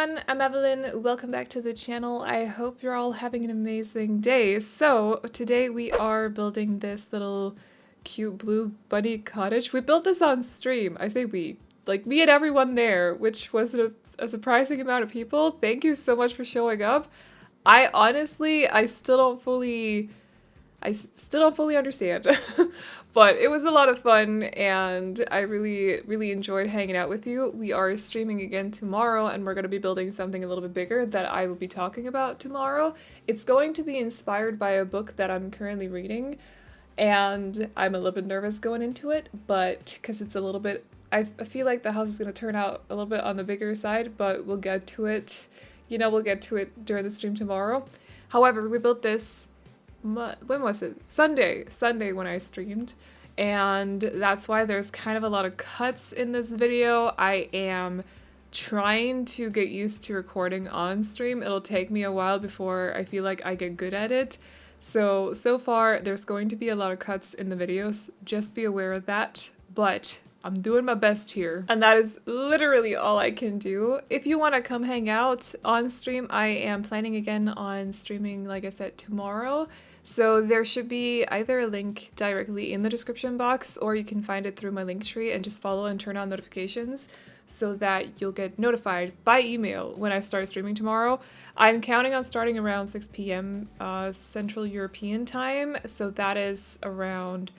everyone, I'm Aveline. Welcome back to the channel. I hope you're all having an amazing day. So today we are building this little cute blue bunny cottage. We built this on stream. I say we, like me and everyone there, which was a surprising amount of people. Thank you so much for showing up. I still don't fully understand, but it was a lot of fun and I really enjoyed hanging out with you. We are streaming again tomorrow and we're going to be building something a little bit bigger that I will be talking about tomorrow. It's going to be inspired by a book that I'm currently reading and I'm a little bit nervous going into it, but because it's a little bit, I feel like the house is going to turn out a little bit on the bigger side, but we'll get to it, we'll get to it during the stream tomorrow. However, we built this when was it? Sunday when I streamed, and that's why there's kind of a lot of cuts in this video. I am trying to get used to recording on stream. It'll take me a while before I feel like I get good at it. So far there's going to be a lot of cuts in the videos. Just be aware of that, but I'm doing my best here. And that is literally all I can do. If you want to come hang out on stream, I am planning again on streaming, like I said, tomorrow. So there should be either a link directly in the description box or you can find it through my link tree and just follow and turn on notifications so that you'll get notified by email when I start streaming tomorrow. I'm counting on starting around 6 p.m. Central European time, so that is around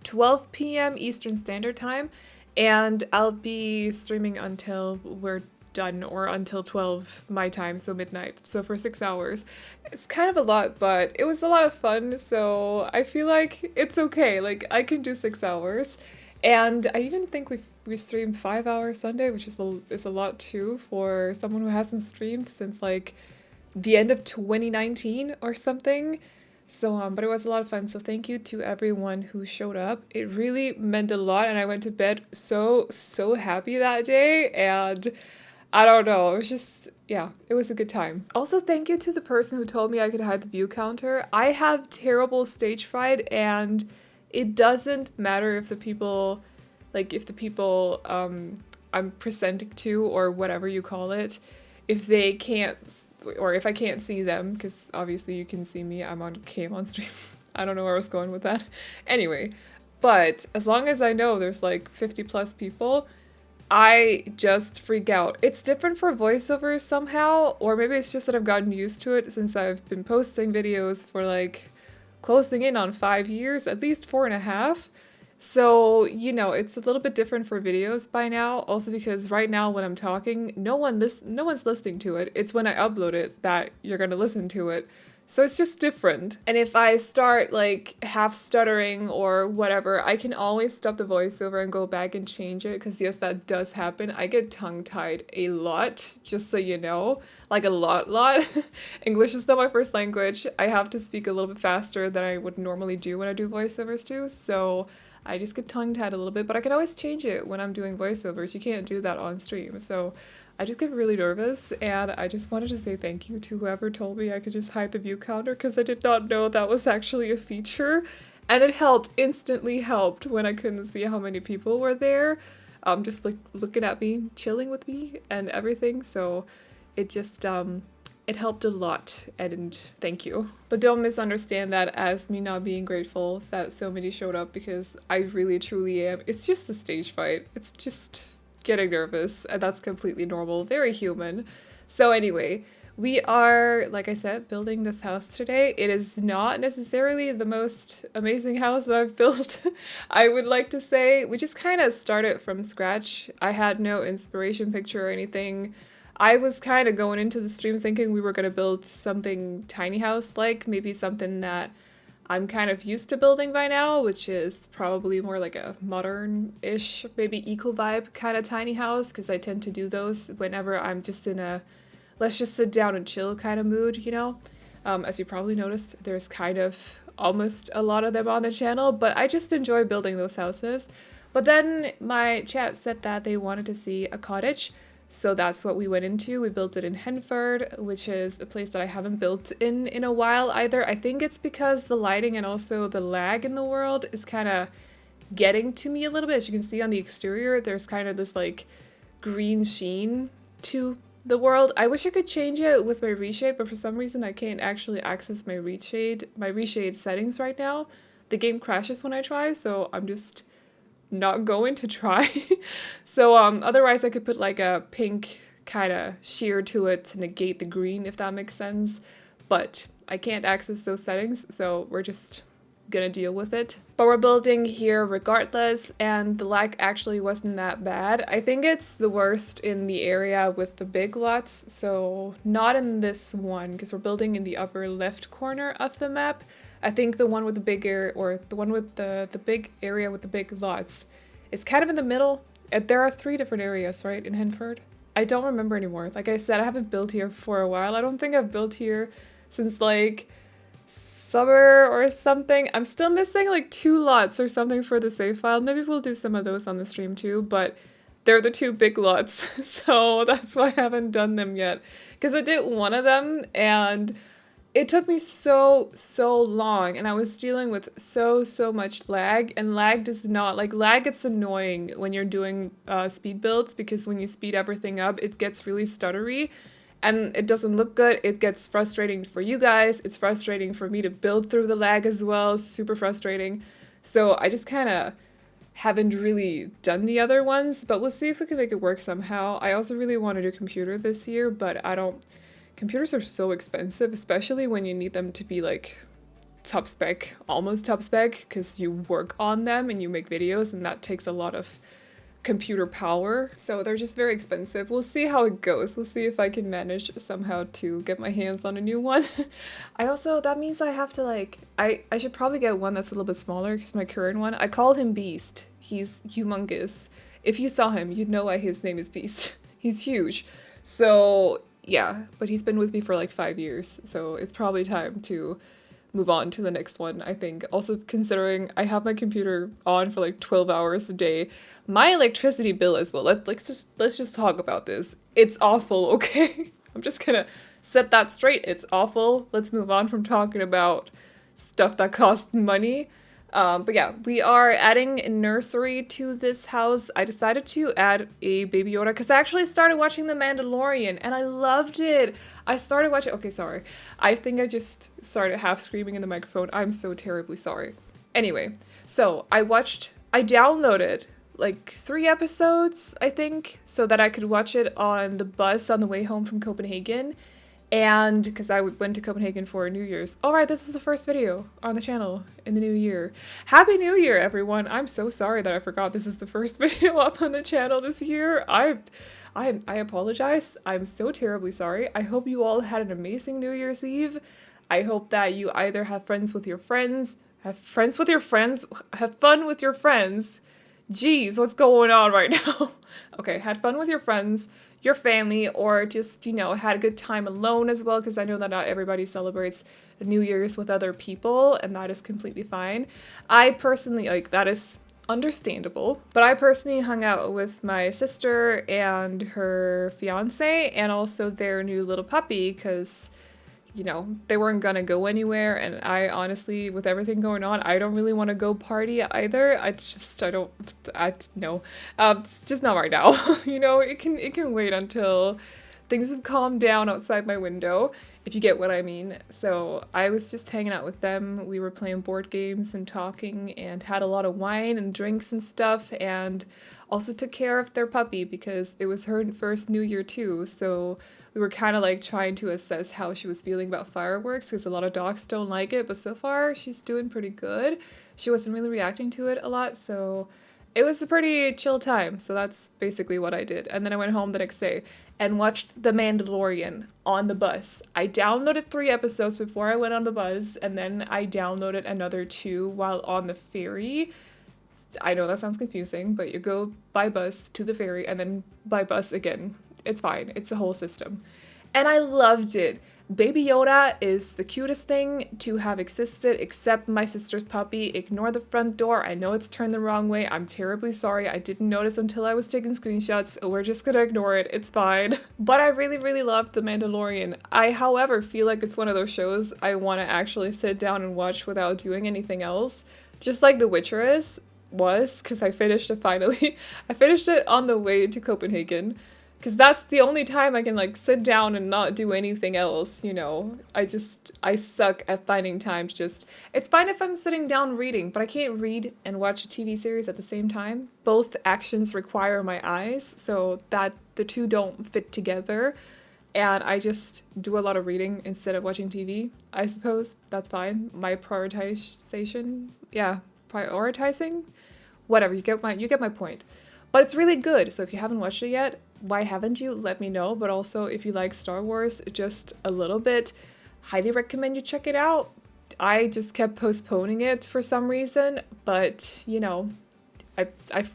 12 p.m. Eastern Standard Time, and I'll be streaming until we're done, or until 12 my time, so midnight, so for 6 hours. It's kind of a lot, but it was a lot of fun, so I feel like it's okay. Like, I can do 6 hours, and I even think we streamed 5 hours Sunday, which is a lot too for someone who hasn't streamed since like the end of 2019 or something. So, but it was a lot of fun, so thank you to everyone who showed up. It really meant a lot, and I went to bed so happy that day, and I don't know, it was just, yeah, it was a good time. Also, thank you to the person who told me I could hide the view counter. I have terrible stage fright, and it doesn't matter if the people, I'm presenting to, or whatever you call it, if they can't, or if I can't see them, because obviously you can see me, I'm on cam on stream. I don't know where I was going with that. Anyway, but as long as I know there's like 50 plus people, I just freak out. It's different for voiceovers somehow, or maybe it's just that I've gotten used to it since I've been posting videos for like closing in on 5 years, at least 4.5. So, it's a little bit different for videos by now, also because right now when I'm talking, no one's listening to it. It's when I upload it that you're gonna listen to it. So it's just different. And if I start like half stuttering or whatever, I can always stop the voiceover and go back and change it, because yes, that does happen. I get tongue-tied a lot, just so you know, like a lot. English is not my first language. I have to speak a little bit faster than I would normally do when I do voiceovers too, so I just get tongue-tied a little bit, but I can always change it when I'm doing voiceovers. You can't do that on stream, so I just get really nervous, and I just wanted to say thank you to whoever told me I could just hide the view counter, because I did not know that was actually a feature, and it instantly helped when I couldn't see how many people were there, just like looking at me, chilling with me, and everything, so it just, it helped a lot, and thank you. But don't misunderstand that as me not being grateful that so many showed up, because I really truly am. It's just a stage fight. It's just getting nervous, and that's completely normal, very human. So anyway, we are, like I said, building this house today. It is not necessarily the most amazing house that I've built, I would like to say. We just kind of started from scratch. I had no inspiration picture or anything. I was kind of going into the stream thinking we were going to build something tiny house-like, maybe something that I'm kind of used to building by now, which is probably more like a modern-ish, maybe eco-vibe kind of tiny house, because I tend to do those whenever I'm just in a let's just sit down and chill kind of mood, As you probably noticed, there's kind of almost a lot of them on the channel, but I just enjoy building those houses. But then my chat said that they wanted to see a cottage, so that's what we went into. We built it in Henford, which is a place that I haven't built in a while either. I think it's because the lighting and also the lag in the world is kind of getting to me a little bit. As you can see on the exterior, there's kind of this like green sheen to the world. I wish I could change it with my reshade, but for some reason I can't actually access my reshade settings right now. The game crashes when I try, so I'm just not going to try. So otherwise I could put like a pink kind of sheer to it to negate the green, if that makes sense. But I can't access those settings, so we're just gonna deal with it. But we're building here regardless, and the lag actually wasn't that bad. I think it's the worst in the area with the big lots, so not in this one, because we're building in the upper left corner of the map. I think the one with the bigger, or the one with the big area with the big lots, it's kind of in the middle. There are 3 different areas, right, in Henford? I don't remember anymore. Like I said, I haven't built here for a while. I don't think I've built here since like summer or something. I'm still missing like 2 lots or something for the save file. Maybe we'll do some of those on the stream too, but they're the 2 big lots, so that's why I haven't done them yet. Because I did one of them and it took me so long, and I was dealing with so much lag, and lag does not, like, lag gets annoying when you're doing speed builds, because when you speed everything up, it gets really stuttery, and it doesn't look good. It gets frustrating for you guys, it's frustrating for me to build through the lag as well, super frustrating. So I just kind of haven't really done the other ones, but we'll see if we can make it work somehow. I also really wanted a computer this year, but computers are so expensive, especially when you need them to be like top spec, almost top spec, because you work on them and you make videos, and that takes a lot of computer power. So they're just very expensive. We'll see how it goes. We'll see if I can manage somehow to get my hands on a new one. That means I have to like, I should probably get one that's a little bit smaller, because my current one, I call him Beast. He's humongous. If you saw him, you'd know why his name is Beast. He's huge. So yeah, but he's been with me for like 5 years, so it's probably time to move on to the next one, I think. Also, considering I have my computer on for like 12 hours a day, my electricity bill as well. Let's just talk about this. It's awful, okay? I'm just gonna set that straight. It's awful. Let's move on from talking about stuff that costs money. But yeah, we are adding a nursery to this house. I decided to add a Baby Yoda because I actually started watching The Mandalorian and I loved it. I started watching, okay, sorry. I think I just started half screaming in the microphone. I'm so terribly sorry. Anyway, so I downloaded like 3 episodes, I think, so that I could watch it on the bus on the way home from Copenhagen. And because I went to Copenhagen for New Year's. Alright, this is the first video on the channel in the new year. Happy New Year, everyone! I'm so sorry that I forgot this is the first video up on the channel this year. I apologize. I'm so terribly sorry. I hope you all had an amazing New Year's Eve. I hope that you either have fun with your friends. Jeez, what's going on right now? Okay, had fun with your friends, your family, or just, had a good time alone as well, because I know that not everybody celebrates New Year's with other people, and that is completely fine. I personally, that is understandable, but I personally hung out with my sister and her fiance, and also their new little puppy, because they weren't gonna go anywhere, and I honestly, with everything going on, I don't really want to go party either. It's just not right now. It can wait until things have calmed down outside my window, if you get what I mean. So I was just hanging out with them. We were playing board games and talking, and had a lot of wine and drinks and stuff, and also took care of their puppy because it was her first New Year too, so we were kind of trying to assess how she was feeling about fireworks, because a lot of dogs don't like it, but so far she's doing pretty good. She wasn't really reacting to it a lot, so it was a pretty chill time. So that's basically what I did. And then I went home the next day and watched The Mandalorian on the bus. I downloaded 3 episodes before I went on the bus, and then I downloaded another 2 while on the ferry. I know that sounds confusing, but you go by bus to the ferry and then by bus again. It's fine. It's a whole system. And I loved it. Baby Yoda is the cutest thing to have existed, except my sister's puppy. Ignore the front door. I know it's turned the wrong way. I'm terribly sorry. I didn't notice until I was taking screenshots. We're just gonna ignore it. It's fine. But I really loved The Mandalorian. I, however, feel like it's one of those shows I want to actually sit down and watch without doing anything else. Just like The Witcher was, because I finished it finally. I finished it on the way to Copenhagen. Because that's the only time I can like sit down and not do anything else, you know. I suck at finding time to just, it's fine if I'm sitting down reading, but I can't read and watch a TV series at the same time. Both actions require my eyes, so that the two don't fit together. And I just do a lot of reading instead of watching TV, I suppose. That's fine. My prioritization, yeah, prioritizing? Whatever, you get my point. But it's really good, so if you haven't watched it yet, why haven't you? Let me know. But also, if you like Star Wars just a little bit, highly recommend you check it out. I just kept postponing it for some reason, but you know, I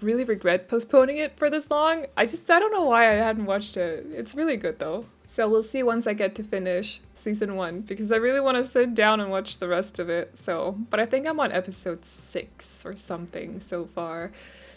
really regret postponing it for this long. I don't know why I hadn't watched it. It's really good though. So we'll see once I get to finish season 1, because I really want to sit down and watch the rest of it. So, but I think I'm on episode 6 or something so far.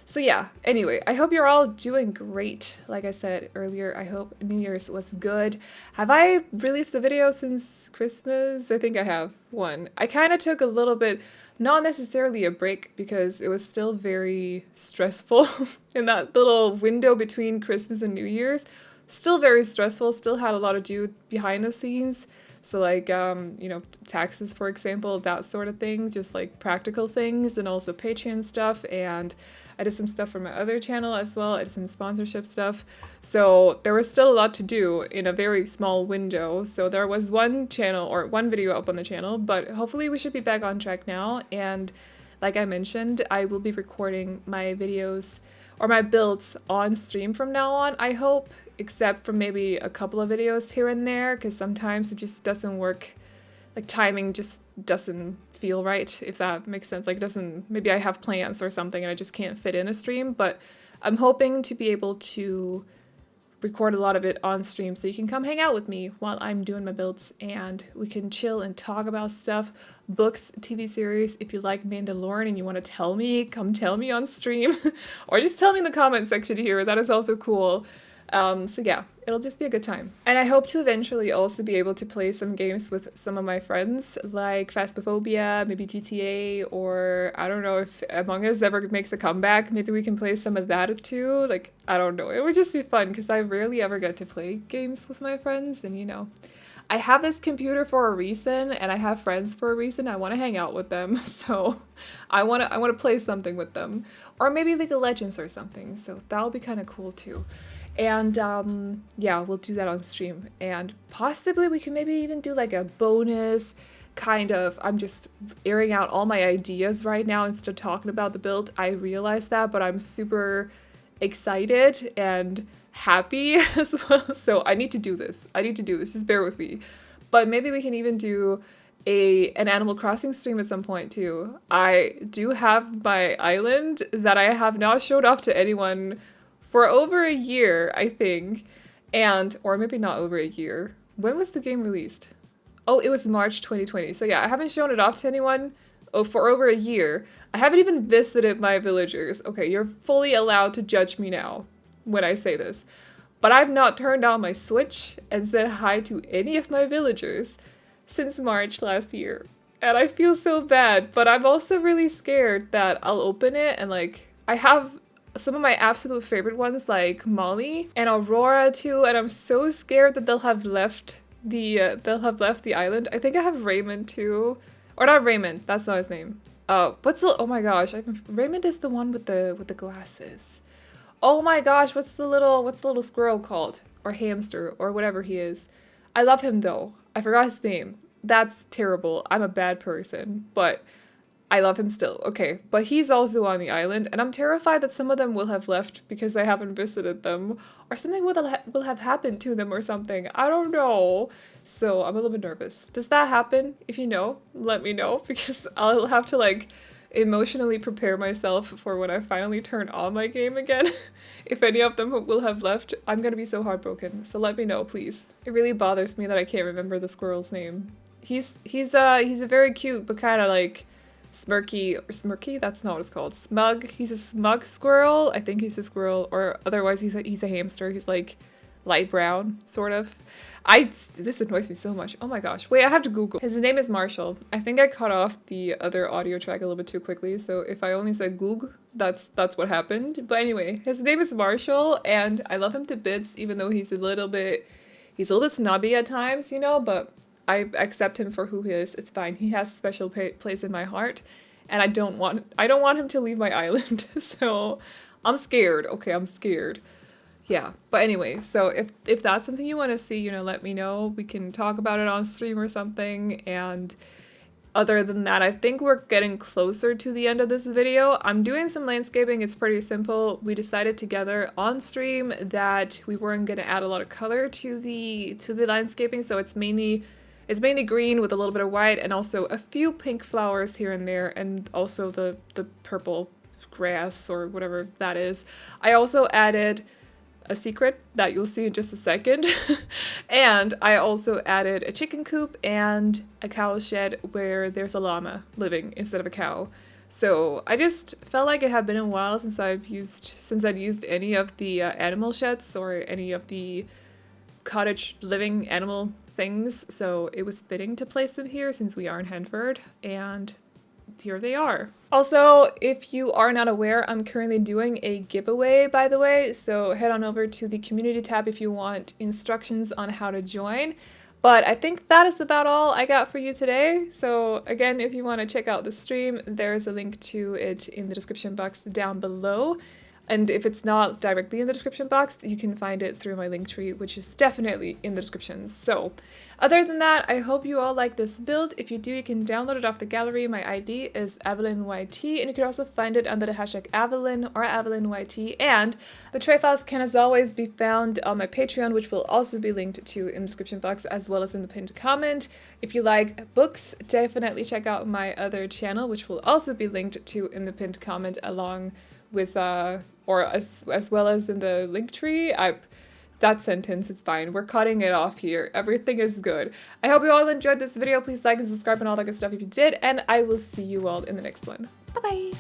So yeah, anyway, I hope you're all doing great. Like I said earlier, I hope New Year's was good. Have I released a video since Christmas? I think I have one. I kind of took a little bit, not necessarily a break, because it was still very stressful in that little window between Christmas and New Year's. Still very stressful, still had a lot to do behind the scenes. So like, you know, taxes, for example, that sort of thing, just like practical things, and also Patreon stuff, and I did some stuff for my other channel as well. I did some sponsorship stuff. So there was still a lot to do in a very small window. So there was one channel or one video up on the channel, but hopefully we should be back on track now. And like I mentioned, I will be recording my videos or my builds on stream from now on, I hope, except for maybe a couple of videos here and there, because sometimes it just doesn't work. Like timing just doesn't feel right, if that makes sense. Like it doesn't, maybe I have plans or something and I just can't fit in a stream, but I'm hoping to be able to record a lot of it on stream so you can come hang out with me while I'm doing my builds and we can chill and talk about stuff, books, TV series. If you like Mandalorian and you want to tell me, come tell me on stream or just tell me in the comment section here. That is also cool. So yeah, it'll just be a good time. And I hope to eventually also be able to play some games with some of my friends, like Phasmophobia, maybe GTA, or I don't know if Among Us ever makes a comeback. Maybe we can play some of that too. Like, I don't know. It would just be fun because I rarely ever get to play games with my friends, and you know, I have this computer for a reason and I have friends for a reason. I want to hang out with them. So I want to play something with them, or maybe League of Legends or something. So that'll be kind of cool too. And yeah, we'll do that on stream, and possibly we can maybe even do like a bonus kind of, I'm just airing out all my ideas right now instead of talking about the build. I realize that, but I'm super excited and happy as well. So I need to do this. Just bear with me. But maybe we can even do an Animal Crossing stream at some point too. I do have my island that I have not showed off to anyone for over a year, I think, or maybe not over a year. When was the game released? Oh, it was March 2020. So yeah, I haven't shown it off to anyone for over a year. I haven't even visited my villagers. Okay, you're fully allowed to judge me now when I say this. But I've not turned on my Switch and said hi to any of my villagers since March last year. And I feel so bad, but I'm also really scared that I'll open it and like, I have some of my absolute favorite ones like Molly and Aurora too, and I'm so scared that they'll have left the island. I think I have Raymond too, or not Raymond. That's not his name. Oh my gosh, Raymond is the one with the glasses. Oh my gosh, what's the little squirrel called, or hamster, or whatever he is? I love him though. I forgot his name. That's terrible. I'm a bad person, but I love him still. Okay, but he's also on the island, and I'm terrified that some of them will have left because I haven't visited them, or something will have happened to them or something. I don't know. So I'm a little bit nervous. Does that happen? If you know, let me know, because I'll have to like emotionally prepare myself for when I finally turn on my game again. If any of them will have left, I'm gonna be so heartbroken. So let me know, please. It really bothers me that I can't remember the squirrel's name. He's a very cute but kind of like smirky, that's not what it's called. Smug. He's a smug squirrel. I think he's a squirrel, or otherwise he's a hamster. He's like light brown, sort of. This annoys me so much. Oh my gosh. Wait, I have to Google. His name is Marshall. I think I cut off the other audio track a little bit too quickly, so if I only said Goog, that's what happened. But anyway, his name is Marshall, and I love him to bits, even though he's a little bit snobby at times, you know, but I accept him for who he is. It's fine. He has a special place in my heart, and I don't want him to leave my island. So I'm scared. Okay, I'm scared. Yeah, but anyway, so if that's something you want to see, you know, let me know. We can talk about it on stream or something. And other than that, I think we're getting closer to the end of this video. I'm doing some landscaping. It's pretty simple. We decided together on stream that we weren't going to add a lot of color to the landscaping, so it's mainly green with a little bit of white and also a few pink flowers here and there, and also the purple grass or whatever that is. I also added a secret that you'll see in just a second. And I also added a chicken coop and a cow shed where there's a llama living instead of a cow. So I just felt like it had been a while since I'd used any of the animal sheds or any of the cottage living animal things. So it was fitting to place them here since we are in Henford, and here they are. Also, if you are not aware, I'm currently doing a giveaway, by the way, so head on over to the community tab if you want instructions on how to join. But I think that is about all I got for you today. So again, if you want to check out the stream, there's a link to it in the description box down below. And if it's not directly in the description box, you can find it through my link tree, which is definitely in the description. So other than that, I hope you all like this build. If you do, you can download it off the gallery. My ID is AvelineYT, and you can also find it under the hashtag Aveline or AvelineYT. And the tray files can, as always, be found on my Patreon, which will also be linked to in the description box as well as in the pinned comment. If you like books, definitely check out my other channel, which will also be linked to in the pinned comment along with or as well as in the link tree. That sentence, it's fine. We're cutting it off here. Everything is good. I hope you all enjoyed this video. Please like and subscribe and all that good stuff if you did, and I will see you all in the next one. Bye bye.